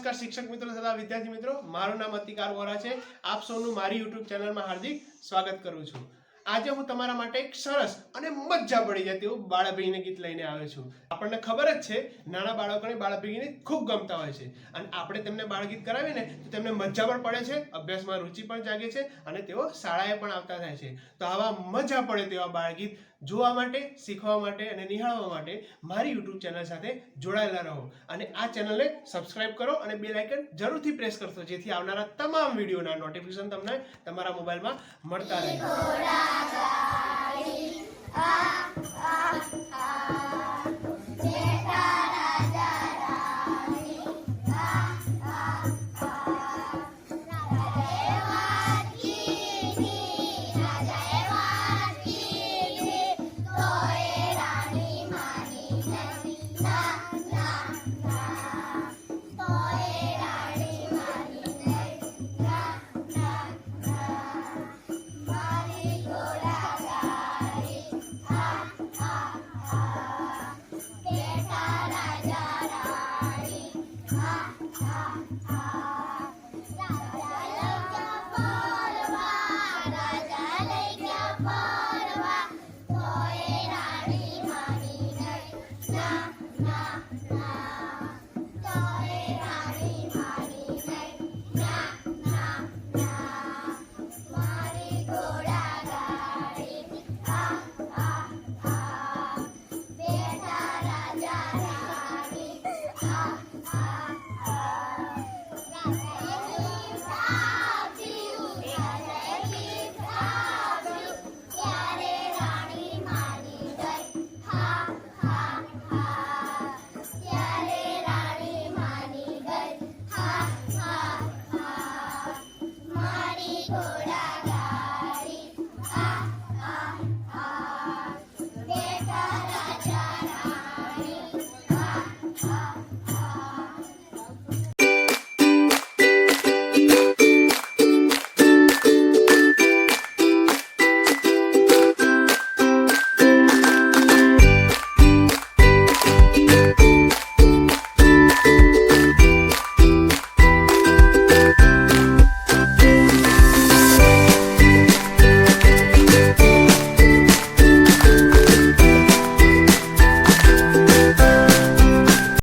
નમસ્કાર શિક્ષક મિત્રો તથા વિદ્યાર્થી મિત્રો, મારું નામ અતિકાર વોરા છે। આપ સૌનું મારી YouTube ચેનલમાં હાર્દિક સ્વાગત કરું છું। આજે હું તમારા માટે એક સરસ અને મજા પડી જાય તેવું બાળભીને ગીત લઈને આવ્યો છું। આપણને ખબર જ છે નાના બાળકોને બાળભીને ખૂબ ગમતા હોય છે અને આપણે તેમને બાળગીત કરાવીએ ને તો તેમને મજા પણ પડે છે, અભ્યાસમાં રુચિ પણ જાગે છે અને તેઓ શાળાએ પણ આવતા થાય છે। તો આવા મજા પડે તેવા બાળગીત જોવા માટે, શીખવા માટે અને નિહાળવા માટે મારી YouTube ચેનલ સાથે જોડાયેલા રહો અને આ ચેનલને સબસ્ક્રાઇબ કરો અને બેલ આઇકન જરૂરથી પ્રેસ કરશો જેથી આવનારા તમામ વિડીયોના નોટિફિકેશન તમને તમારા મોબાઈલમાં મળતા રહે।